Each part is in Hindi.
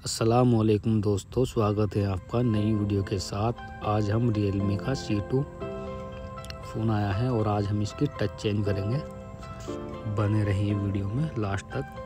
अस्सलामुअलैकुम दोस्तों, स्वागत है आपका नई वीडियो के साथ। आज हम Realme का C2 फ़ोन आया है और आज हम इसकी टच चेंज करेंगे। बने रहिए वीडियो में लास्ट तक।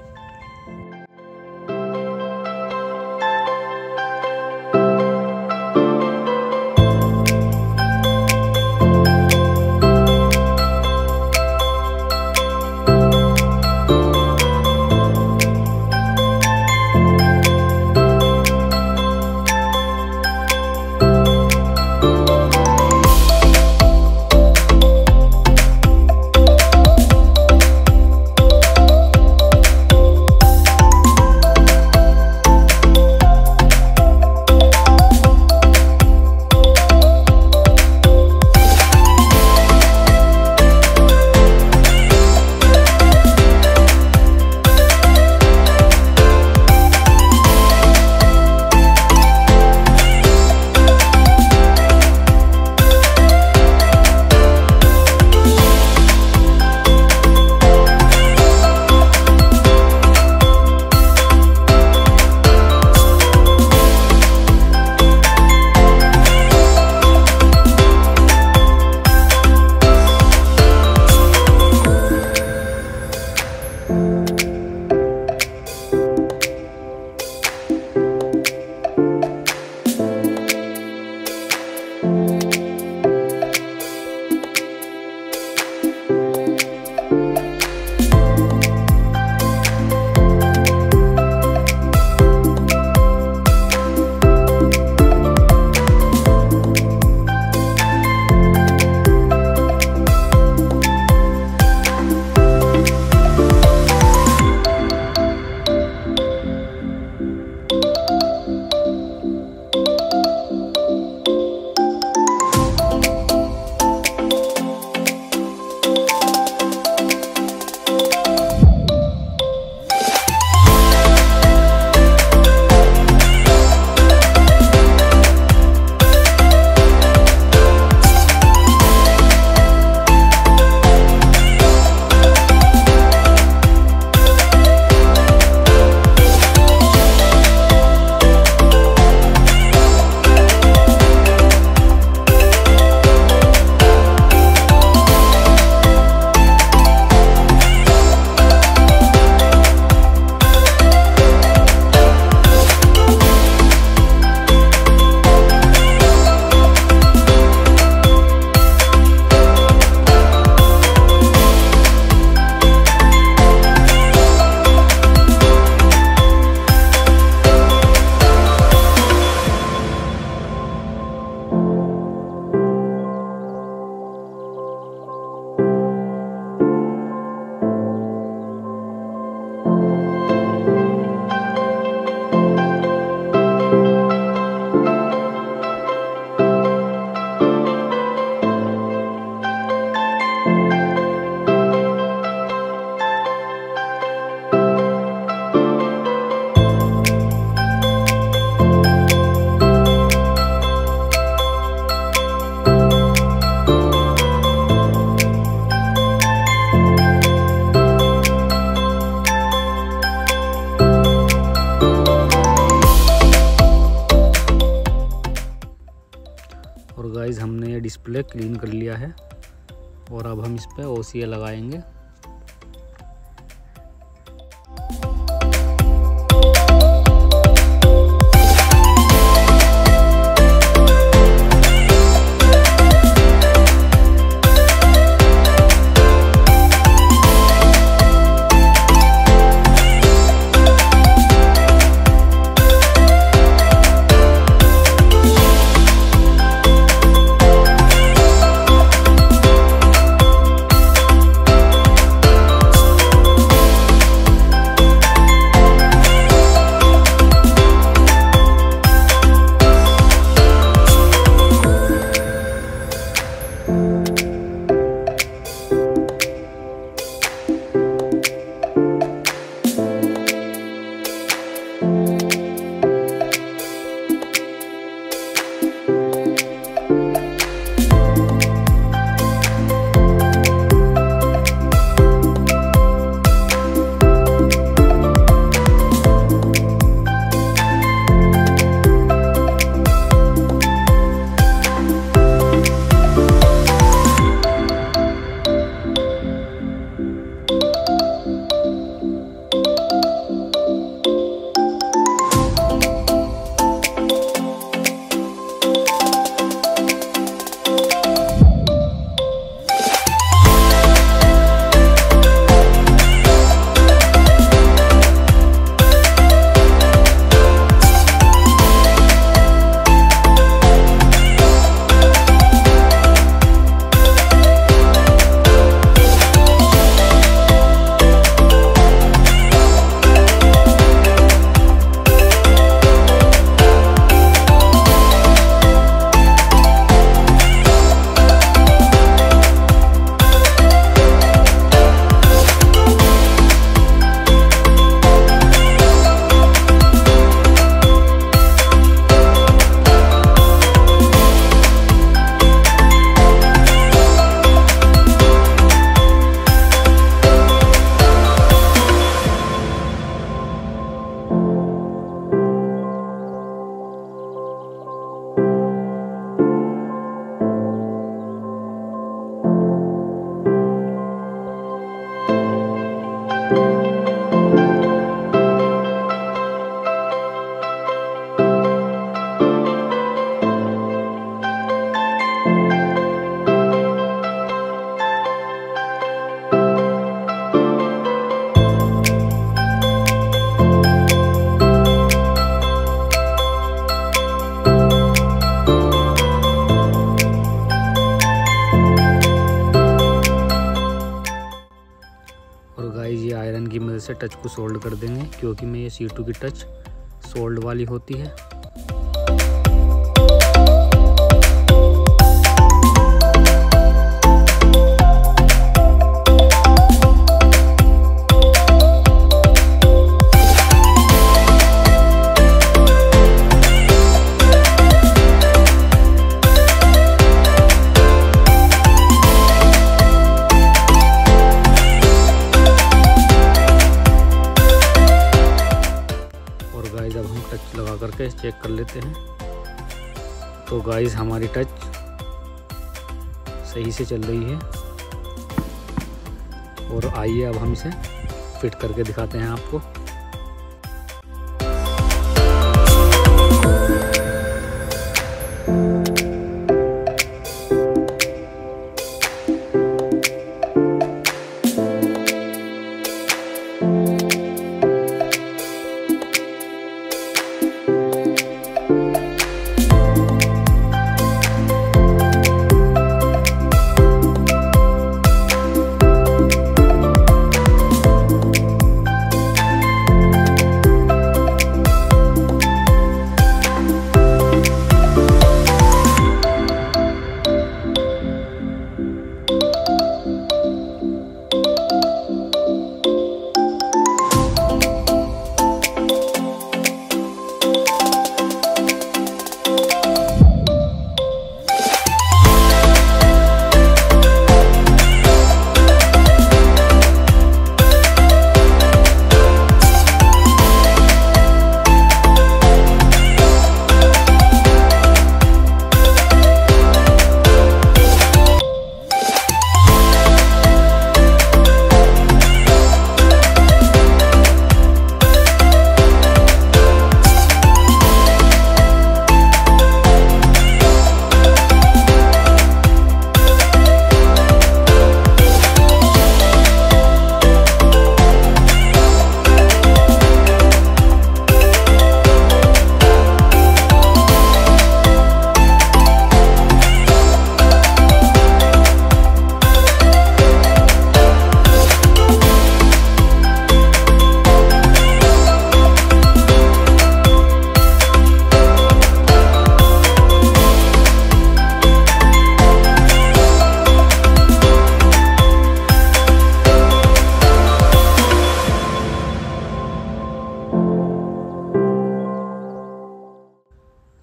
और गाइस, हमने ये डिस्प्ले क्लीन कर लिया है और अब हम इस पे OCA लगाएंगे। टच को सोल्ड कर देंगे, क्योंकि में ये C2 की टच सोल्ड वाली होती है। गाइस अब हम टच लगा करके चेक कर लेते हैं। तो गाइस हमारी टच सही से चल रही है, और आइए अब हम इसे फिट करके दिखाते हैं आपको।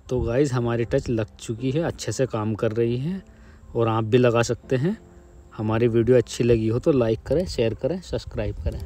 तो गाइज़ हमारी टच लग चुकी है, अच्छे से काम कर रही है, और आप भी लगा सकते हैं। हमारी वीडियो अच्छी लगी हो तो लाइक करें, शेयर करें, सब्सक्राइब करें।